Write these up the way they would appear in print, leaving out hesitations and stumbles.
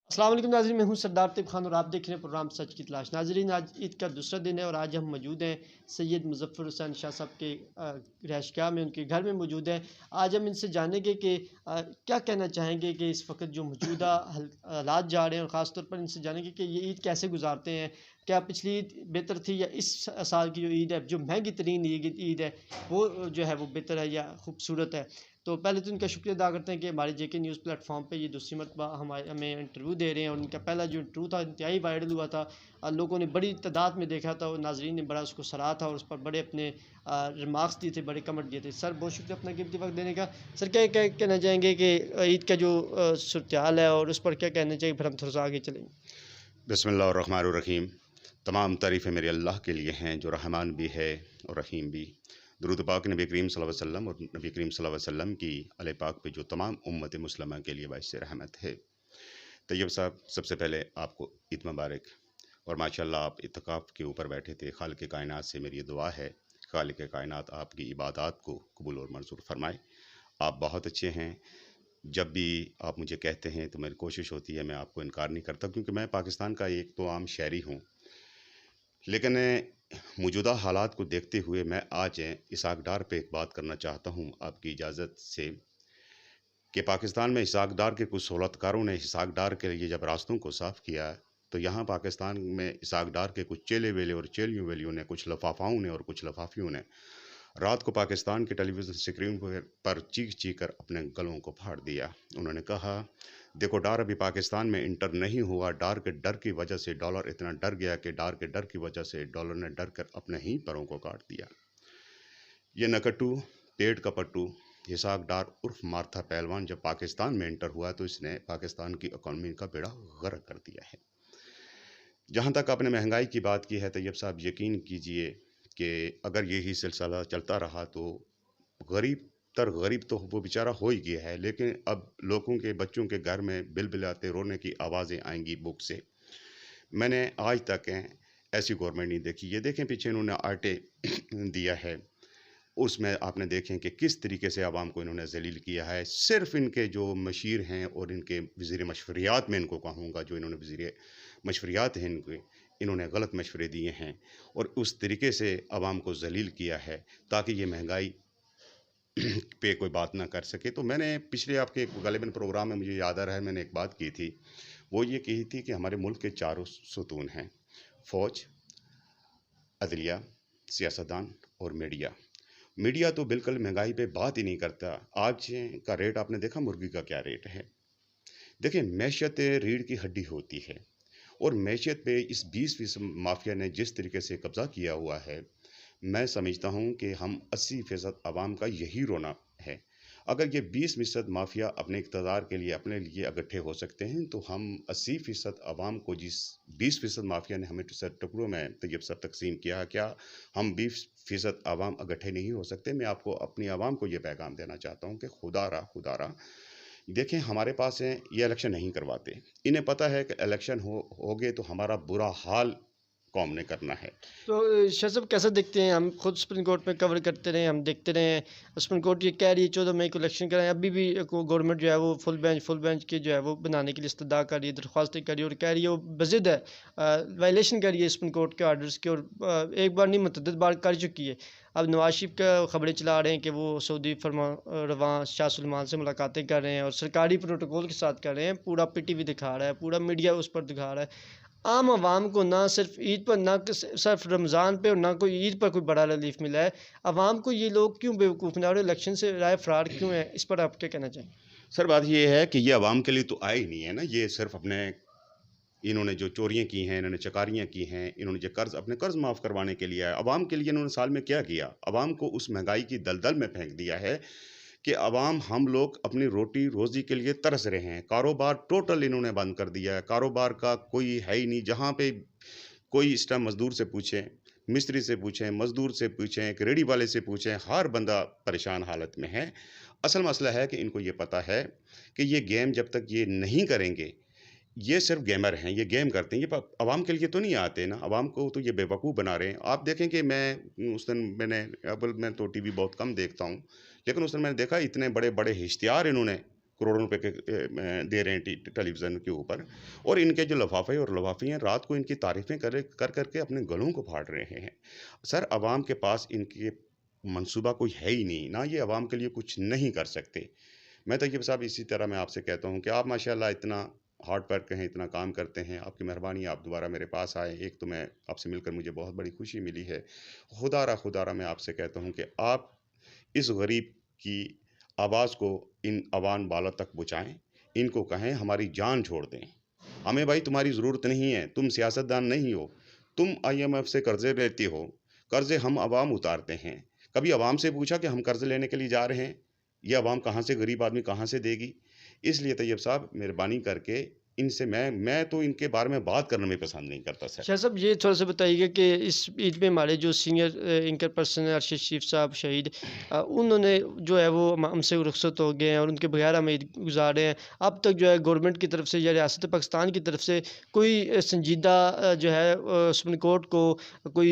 अस्सलाम वालेकुम नाज़रीन, मैं हूं सरदार तिब खान और आप देख रहे हैं प्रोग्राम सच की तलाश। नाज़रीन, आज ईद का दूसरा दिन है और आज हम मौजूद हैं सैयद मुज़फ़्फ़र हुसैन शाह साहब के रिहाइशगाह में, उनके घर में मौजूद हैं। आज हम इनसे जानेंगे कि क्या कहना चाहेंगे कि इस वक्त जो मौजूदा हालात जा रहे हैं, और ख़ास तौर पर इनसे जानेंगे कि ये ईद कैसे गुजारते हैं। क्या पिछली ईद बेहतर थी या इस साल की जो ईद है, जो महंगी तरीन ईद है, वो जो है वो बेहतर है या खूबसूरत है। तो पहले तो इनका शुक्रिया अदा करते हैं कि हमारे जेके न्यूज़ प्लेटफॉर्म पे ये दूसरी मरतबा हमें इंटरव्यू दे रहे हैं। और इनका पहला जो इंटरव्यू था इंतहाई वायरल हुआ था, लोगों ने बड़ी तादाद में देखा था और नाजरीन ने बड़ा उसको सराहा था और उस पर बड़े अपने रिमार्क्स दिए थे, बड़े कमेंट दिए थे। सर, बहुत शुक्रिया अपना कीमती वक्त देने का। सर, क्या क्या कहना चाहेंगे कि ईद का जो सूरत हाल है और उस पर क्या कहना चाहिए, फिर हम थोड़ा सा आगे चलेंगे। बिस्मिल्लाहिर्रहमानिर्रहीम। तमाम तारीफ़ें मेरे अल्लाह के लिए हैं जो रहमान भी है और रहीम भी। दुरूद पाक नबी करीम सल्लल्लाहु अलैहि वसल्लम और नबी करीम सल्लल्लाहु अलैहि वसल्लम की आले पाक पे जो तमाम उम्मत मुस्लिमा के लिए बाइस रहमत है। तैयब साहब, सबसे पहले आपको ईद मुबारक। और माशाअल्लाह आप इत्तिकाफ़ के ऊपर बैठे थे। खालिक़ कायनात से मेरी दुआ है, खालिक़ कायनात आपकी इबादत को कबूल और मंजूर फरमाए। आप बहुत अच्छे हैं। जब भी आप मुझे कहते हैं तो मेरी कोशिश होती है, मैं आपको इनकार नहीं करता, क्योंकि मैं पाकिस्तान का एक तो आम शहरी हूँ। लेकिन मौजूदा हालात को देखते हुए मैं आज इसहाक डार पे एक बात करना चाहता हूँ आपकी इजाज़त से, कि पाकिस्तान में इसहाक डार के कुछ सहूलतकारों ने इसहाक डार के लिए जब रास्तों को साफ़ किया, तो यहाँ पाकिस्तान में इसहाक डार के कुछ चेले वेले और चेलियों वेलियों ने, कुछ लफाफाओं ने और कुछ लफाफियों ने रात को पाकिस्तान की टेलीविज़न स्क्रीन पर चीख कर अपने गलों को फाड़ दिया। उन्होंने कहा, देखो डार अभी पाकिस्तान में इंटर नहीं हुआ। डार के डर की वजह से डॉलर इतना डर गया कि डार के डर की वजह से डॉलर ने डर कर अपने ही पैरों को काट दिया। ये नकट्टू, पेट का पट्टू इसहाक डार उर्फ मार्था पहलवान जब पाकिस्तान में इंटर हुआ तो इसने पाकिस्तान की इकॉनमी का बेड़ा गर्क कर दिया है। जहाँ तक आपने महंगाई की बात की है, तैयब साहब यकीन कीजिए कि अगर यही सिलसिला चलता रहा तो गरीब तो वो बेचारा हो ही गया है, लेकिन अब लोगों के बच्चों के घर में बिलबिलाते रोने की आवाज़ें आएंगी बुक से। मैंने आज तक ऐसी गवर्नमेंट नहीं देखी। ये देखें पीछे इन्होंने आटे दिया है, उसमें आपने देखें कि किस तरीके से आवाम को इन्होंने जलील किया है। सिर्फ इनके जो मशीर हैं और इनके वज़ीर मशवरियात में इनको कहूँगा, जो इन्होंने वज़ीर मशवरियात हैं इन्होंने गलत मशवरे दिए हैं और उस तरीके से आवाम को जलील किया है ताकि ये महंगाई पे कोई बात ना कर सके। तो मैंने पिछले आपके गालिबन प्रोग्राम में मुझे याद आ रहा है, मैंने एक बात की थी, वो ये कही थी कि हमारे मुल्क के चारों सुतून हैं, फ़ौज, अदलिया, सियासतदान और मीडिया। मीडिया तो बिल्कुल महंगाई पे बात ही नहीं करता। आज का रेट आपने देखा, मुर्गी का क्या रेट है। देखिए, मैशत रीढ़ की हड्डी होती है और मैशत पे इस 20% माफिया ने जिस तरीके से कब्ज़ा किया हुआ है, मैं समझता हूँ कि हम 80% आवाम का यही रोना है। अगर ये 20% माफिया अपने इक़्तिदार के लिए अपने लिए इकट्ठे हो सकते हैं, तो हम 80% आवाम को जिस 20% माफिया ने हमें टुकड़ों में तैयब सब तकसीम किया, क्या हम 20% आवाम इकट्ठे नहीं हो सकते? मैं आपको अपनी आवाम को ये पैगाम देना चाहता हूँ कि खुदारा देखें, हमारे पास है ये इलेक्शन नहीं करवाते। इन्हें पता है कि इलेक्शन हो गए तो हमारा बुरा हाल कौम ने करना है। तो शाह साहब, कैसा देखते हैं? हम खुद सुप्रीम कोर्ट में कवर करते रहे, हम देखते रहे हैं। सुप्रीम कोर्ट ये कह रही है 14 मई को इलेक्शन कराएं, अभी भी गवर्नमेंट जो है वो फुल बेंच के जो है वो बनाने के लिए इस्तदा कर रही है, दरख्वास्तें कर रही है और कह रही है वो बज़िद है, वायलेशन कर रही है सुप्रीम कोर्ट के आर्डर्स की। और एक बार नहीं मुतअद्दिद बार कर चुकी है। अब नवाज शरीफ का खबरें चला रहे हैं कि वो सऊदी रवां शाह सलमान से मुलाकातें कर रहे हैं और सरकारी प्रोटोकॉल के साथ कर रहे हैं। पूरा पीटीवी दिखा रहा है, पूरा मीडिया उस पर दिखा रहा है। आम आवाम को ना सिर्फ ईद पर, ना सिर्फ रमज़ान पे और ना कोई ईद पर कोई बड़ा रिलीफ मिला है। आवाम को ये लोग क्यों बेवकूफ़ बना रहे, इलेक्शन से राय फ्रॉड क्यों है, इस पर आप क्या कहना चाहेंगे? सर, बात ये है कि ये आवाम के लिए तो आए ही नहीं है ना। ये सिर्फ अपने इन्होंने जो चोरियां की हैं, इन्होंने चकारियां की हैं, इन्होंने जो अपने कर्ज माफ़ करवाने के लिए आया। आवाम के लिए इन्होंने साल में क्या किया? आवाम को उस महंगाई की दलदल में फेंक दिया है कि आवाम, हम लोग अपनी रोटी रोज़ी के लिए तरस रहे हैं। कारोबार टोटल इन्होंने बंद कर दिया है। कारोबार का कोई है ही नहीं। जहाँ पे कोई इस टाइम मज़दूर से पूछें, मिस्त्री से पूछें, मज़दूर से पूछें, एक रेडी वाले से पूछें, हर बंदा परेशान हालत में है। असल मसला है कि इनको ये पता है कि ये गेम जब तक ये नहीं करेंगे, ये सिर्फ गेमर हैं, ये गेम करते हैं, ये आवाम के लिए तो नहीं आते ना। आवाम को तो ये बेवकूफ़ बना रहे हैं। आप देखें कि मैं उस दिन मैं तो टीवी बहुत कम देखता हूँ, लेकिन उस दिन मैंने देखा इतने बड़े बड़े इश्तिहार इन्होंने करोड़ों रुपए के दे रहे हैं टेलीविज़न के ऊपर, और इनके जो लफाफे और लफाफी हैं रात को इनकी तारीफ़ें कर करके अपने गलों को फाड़ रहे हैं। सर, आवाम के पास इनके मंसूबा कोई है ही नहीं, ना ये आवाम के लिए कुछ नहीं कर सकते। मैं तैयब साहब इसी तरह मैं आपसे कहता हूँ कि आप माशाल्लाह इतना हार्ड वर्क हैं, इतना काम करते हैं, आपकी मेहरबानी आप दोबारा मेरे पास आए। एक तो मैं आपसे मिलकर मुझे बहुत बड़ी खुशी मिली है। खुदारा मैं आपसे कहता हूँ कि आप इस गरीब की आवाज़ को इन अवान वालों तक पहुँचाएँ। इनको कहें हमारी जान छोड़ दें। हमें भाई तुम्हारी ज़रूरत नहीं है, तुम सियासतदान नहीं हो। तुम IMF से कर्ज़े लेते हो, कर्ज़े हम अवाम उतारते हैं। कभी अवाम से पूछा कि हम कर्ज़ लेने के लिए जा रहे हैं? ये अवाम कहाँ से, गरीब आदमी कहाँ से देगी? इसलिए तैयब साहब मेहरबानी करके इनसे मैं तो इनके बारे में बात करना भी पसंद नहीं करता सर। शाह साहब, ये थोड़ा सा बताइएगा कि इस ईद में हमारे जो सीनियर एंकर पर्सन है अरशद शरीफ साहब शहीद, उन्होंने जो है वो हमसे रुखसत हो गए हैं और उनके बगैर हम ईद गुजार रहे हैं। अब तक जो है गवर्नमेंट की तरफ से या रियासत पाकिस्तान की तरफ से कोई संजीदा जो है सुप्रीम कोर्ट को कोई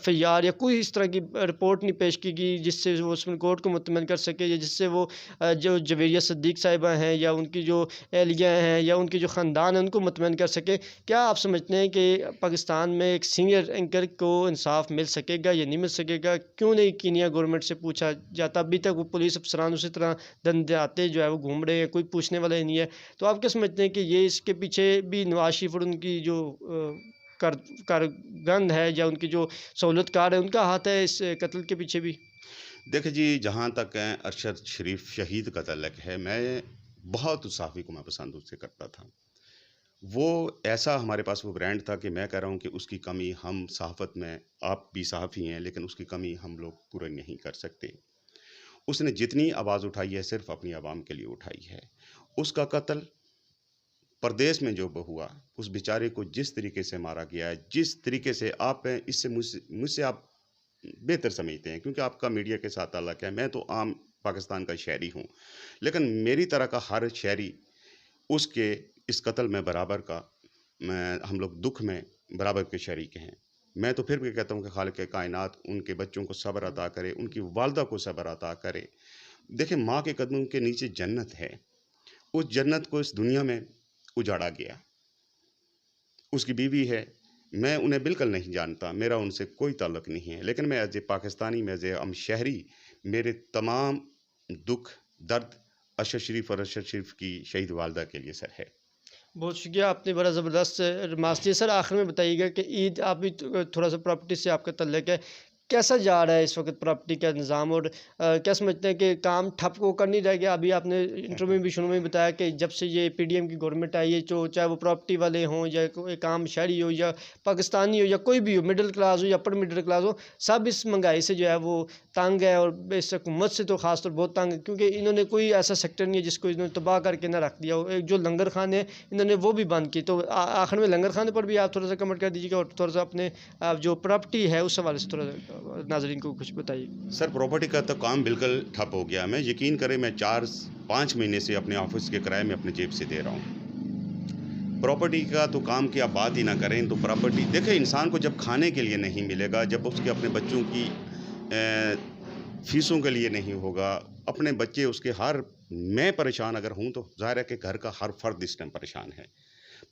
FIR या कोई इस तरह की रिपोर्ट नहीं पेश की गई जिससे वो सुप्रीम कोर्ट को मुतमईन कर सके, या जिससे वो जो जवेरिया सिद्दीक साहिबा हैं या उनकी जो एहलियाँ हैं या उनके जो ख़ानदान हैं उनको मुतमईन कर सके। क्या आप समझते हैं कि पाकिस्तान में एक सीनियर एंकर को इंसाफ मिल सकेगा या नहीं मिल सकेगा? क्यों नहीं कीनिया गवर्नमेंट से पूछा जाता? अभी तक वो पुलिस अफसरान उसी तरह दंदाते जो है वो घूम रहे हैं, कोई पूछने वाला ही नहीं है। तो आप क्या समझते हैं कि ये इसके पीछे भी नवाज शरीफ और उनकी जो कारगंद है या उनकी जो सहूलतकार है उनका हाथ है इस कत्ल के पीछे भी? देखिए जी, जहाँ तक अरशद शरीफ शहीद का तल्लक है, मैं बहुत उस साफ़ी को मैं पसंद उससे करता था। वो ऐसा हमारे पास वो ब्रांड था कि मैं कह रहा हूँ कि उसकी कमी हम सहाफ़त में, आप भी सहाफ़ी हैं, लेकिन उसकी कमी हम लोग पूरी नहीं कर सकते। उसने जितनी आवाज़ उठाई है सिर्फ़ अपनी आवाम के लिए उठाई है। उसका कत्ल परदेश में जो हुआ, उस बेचारे को जिस तरीके से मारा गया है, जिस तरीके से आप इससे मुझसे आप बेहतर समझते हैं क्योंकि आपका मीडिया के साथ ताल्लुक़ है। मैं तो आम पाकिस्तान का शहरी हूँ, लेकिन मेरी तरह का हर शहरी उसके इस कत्ल में बराबर का, हम लोग दुख में बराबर के शरीक हैं। मैं तो फिर भी कहता हूँ कि खालिक कायनात उनके बच्चों को सब्र अता करे, उनकी वालदा को सब्र अता करे। देखिए, माँ के कदमों के नीचे जन्नत है, उस जन्नत को इस दुनिया में उजाड़ा गया। उसकी बीवी है, मैं उन्हें बिल्कुल नहीं जानता, मेरा उनसे कोई ताल्लुक़ नहीं है, लेकिन मैं एज़ ए पाकिस्तानी, मैं एज़ ए हम शहरी, मेरे तमाम दुख दर्द अरशद शरीफ और अरशद शरीफ की शहीद वालदा के लिए सर है। बहुत शुक्रिया, आपने बड़ा ज़बरदस्त रिमार्क्स दिए। सर, आखिर में बताइएगा कि ईद, आप भी थोड़ा सा प्रॉपर्टी से आपका तल्लुक़ है, कैसा जा रहा है इस वक्त प्रॉपर्टी का निज़ाम, और क्या समझते हैं कि काम ठप होकर नहीं रह गया? अभी आपने इंटरव्यू में भी शुरू में बताया कि जब से ये PDM की गवर्नमेंट आई है, जो चाहे वो प्रॉपर्टी वाले हों या कोई काम शहरी हो या पाकिस्तानी हो या कोई भी हो, मिडिल क्लास हो या अपर मिडिल क्लास हो, सब इस महंगाई से जो है वो तंग है, और इस हुकूमत से तो खास तौर बहुत तंग है, क्योंकि इन्होंने कोई ऐसा सेक्टर नहीं है जिसको इन्होंने तबाह करके ना रख दिया हो। एक जो लंगर खाने हैं इन्होंने वो भी बंद किए। तो आखिर में लंगर खाने पर भी आप थोड़ा सा कमेंट कर दीजिएगा, और थोड़ा सा अपने जो प्रॉपर्टी है उस हवाले से थोड़ा सा नाज़रीन को कुछ बताइए। सर, प्रॉपर्टी का तो काम बिल्कुल ठप हो गया। मैं यकीन करें, मैं 4-5 महीने से अपने ऑफिस के किराए में अपनी जेब से दे रहा हूँ। प्रॉपर्टी का तो काम की आप बात ही ना करें। तो प्रॉपर्टी देखिए, इंसान को जब खाने के लिए नहीं मिलेगा, जब उसके अपने बच्चों की फ़ीसों के लिए नहीं होगा, अपने बच्चे उसके हर, मैं परेशान अगर हूँ तो ज़ाहिर है कि घर का हर फ़र्द इस टाइम परेशान है।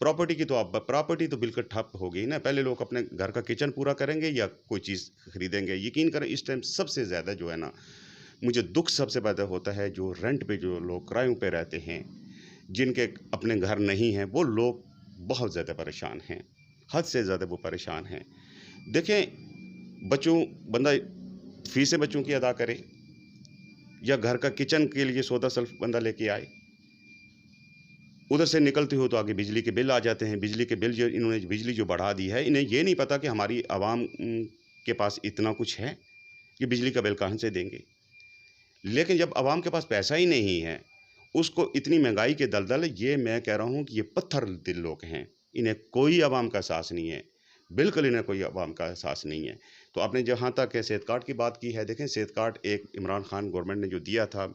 प्रॉपर्टी तो बिल्कुल ठप हो गई ना। पहले लोग अपने घर का किचन पूरा करेंगे या कोई चीज़ खरीदेंगे। यकीन करें, इस टाइम सबसे ज़्यादा जो है ना, मुझे दुख सबसे ज़्यादा होता है जो रेंट पे, जो लोग किरायों पे रहते हैं, जिनके अपने घर नहीं हैं, वो लोग बहुत ज़्यादा परेशान हैं, हद से ज़्यादा वो परेशान हैं। देखें, बंदा फ़ीसें बच्चों की अदा करे या घर का किचन के लिए सौदा सल्फ बंदा लेके आए, उधर से निकलते हो तो आगे बिजली के बिल आ जाते हैं। बिजली के बिल, जो इन्होंने बिजली जो बढ़ा दी है, इन्हें ये नहीं पता कि हमारी आवाम के पास इतना कुछ है कि बिजली का बिल कहाँ से देंगे। लेकिन जब आवाम के पास पैसा ही नहीं है, उसको इतनी महंगाई के दलदल, ये मैं कह रहा हूँ कि ये पत्थर दिल लोग हैं, इन्हें कोई आवाम का एहसास नहीं है, बिल्कुल इन्हें कोई आवाम का एहसास नहीं है। तो आपने जहाँ तक सेहत कार्ड की बात की है, देखें, सेहत कार्ड एक इमरान खान गवर्नमेंट ने जो दिया था,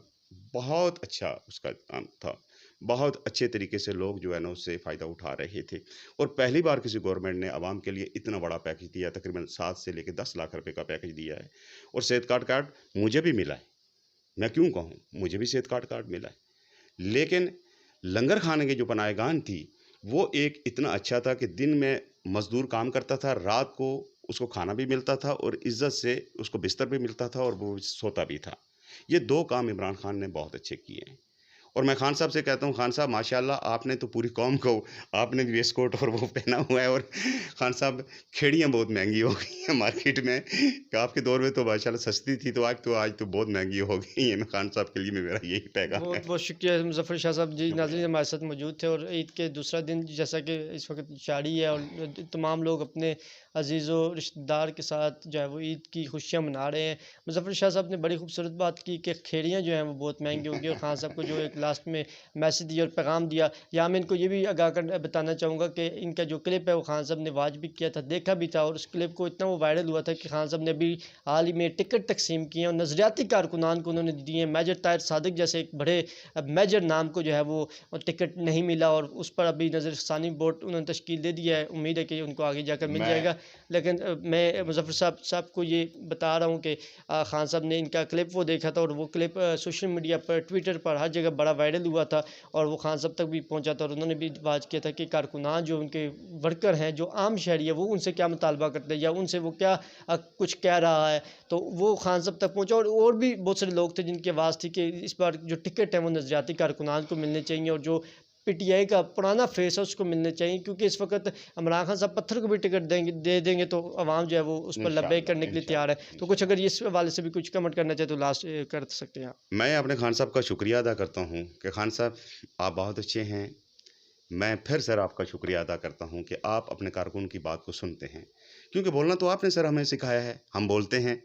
बहुत अच्छा उसका काम था, बहुत अच्छे तरीके से लोग जो है ना उससे फ़ायदा उठा रहे थे। और पहली बार किसी गवर्नमेंट ने आवाम के लिए इतना बड़ा पैकेज दिया, तकरीबन 7 से लेकर 10 लाख रुपए का पैकेज दिया है। और सेहत कार्ड मुझे भी मिला है, मैं क्यों कहूँ, मुझे भी सेहत कार्ड मिला है। لیکن لنگر کھانے کے جو پناہگاہ تھی وہ ایک اتنا اچھا تھا کہ دن میں مزدور کام کرتا تھا، رات کو اس کو کھانا بھی ملتا تھا اور عزت سے اس کو بستر بھی ملتا تھا اور وہ سوتا بھی تھا۔ یہ 2 کام عمران خان نے بہت اچھے کیے ہیں، اور میں خان صاحب سے کہتا ہوں، خان صاحب ماشاءاللہ آپ نے تو پوری قوم کو آپ نے بھی ویسٹ کوٹ اور وہ پہنا ہوا ہے، اور خان صاحب کھیڑیاں بہت مہنگی ہو گئی ہیں مارکیٹ میں، کہ آپ کے دور میں تو ماشاءاللہ سستی تھی، تو آج تو بہت مہنگی ہو گئی ہیں۔ میں خان صاحب کے لیے میرا یہی پیغام ہے۔ بہت بہت شکریہ مظفر شاہ صاحب جی، ناظرین ہمارے ساتھ موجود تھے، اور عید کے دوسرا دن جیسا کہ اس وقت جاری ہے اور تمام لوگ اپنے عزیز و رشتہ دار کے ساتھ جو ہے وہ عید کی خوشیاں منا رہے ہیں۔ مظفر شاہ صاحب نے بڑی خوبصورت بات کی کہ کھیڑیاں جو ہیں وہ بہت مہنگی ہوگی، اور خان صاحب کو جو ایک لاسٹ میں میسج دیا اور پیغام دیا، یا میں ان کو یہ بھی آگاہ کر بتانا چاہوں گا کہ ان کا جو کلپ ہے وہ خان صاحب نے واچ بھی کیا تھا، دیکھا بھی تھا، اور اس کلپ کو اتنا وہ وائرل ہوا تھا کہ خان صاحب نے ابھی حال ہی میں ٹکٹ تقسیم کیے ہیں اور نظریاتی کارکنان کو انہوں نے دیے ہیں۔ میجر طاہر صادق جیسے ایک بڑے میجر نام کو جو ہے وہ ٹکٹ نہیں ملا، اور اس پر ابھی نظر ثانی بورڈ انہوں نے تشکیل دے دیا ہے، امید ہے کہ ان کو آگے جا کر مل جائے گا۔ لیکن میں مظفر صاحب کو یہ بتا رہا ہوں کہ خان صاحب نے ان کا کلپ وہ دیکھا تھا، اور وہ کلپ سوشل میڈیا پر، ٹویٹر پر، ہر جگہ بڑا وائرل ہوا تھا، اور وہ خان صاحب تک بھی پہنچا تھا، اور انہوں نے بھی واچ کیا تھا کہ کارکنان جو ان کے ورکر ہیں، جو عام شہری ہے، وہ ان سے کیا مطالبہ کرتے ہیں یا ان سے وہ کیا کچھ کہہ رہا ہے، تو وہ خان صاحب تک پہنچا، اور بھی بہت سارے لوگ تھے جن کی آواز تھی کہ اس بار جو ٹکٹ ہیں وہ نظریاتی کارکنان کو ملنے چاہیے، اور جو پی ٹی آئی کا پرانا فیس ہے اس کو ملنے چاہیے، کیونکہ اس وقت عمران خان صاحب پتھر کو بھی ٹکٹ دے دیں گے تو عوام جو ہے وہ اس پر لبیک کرنے کے لیے تیار ہے۔ تو کچھ اگر اس حوالے سے بھی کچھ کمنٹ کرنا چاہے تو لاسٹ کر سکتے ہیں آپ۔ میں اپنے خان صاحب کا شکریہ ادا کرتا ہوں کہ خان صاحب آپ بہت اچھے ہیں۔ میں پھر سر آپ کا شکریہ ادا کرتا ہوں کہ آپ اپنے کارکن کی بات کو سنتے ہیں، کیونکہ بولنا تو آپ نے سر ہمیں سکھایا ہے، ہم بولتے ہیں۔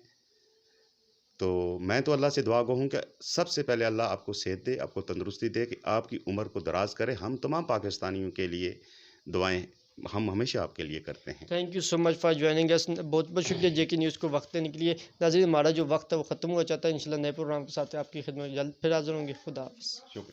تو میں تو اللہ سے دعا گو ہوں کہ سب سے پہلے اللہ آپ کو صحت دے، آپ کو تندرستی دے، کہ آپ کی عمر کو دراز کرے۔ ہم تمام پاکستانیوں کے لیے دعائیں ہم ہمیشہ آپ کے لیے کرتے ہیں۔ Thank you so much for joining اس، بہت بہت شکریہ جے کے نیوز کو وقت دینے کے لیے۔ ناظرین ہمارا جو وقت ہے وہ ختم ہوا چاہتا ہے، انشاءاللہ نئے پروگرام کے ساتھ آپ کی خدمت میں جلد پھر حاضر ہوں گے۔ خدا حافظ۔ شکریہ۔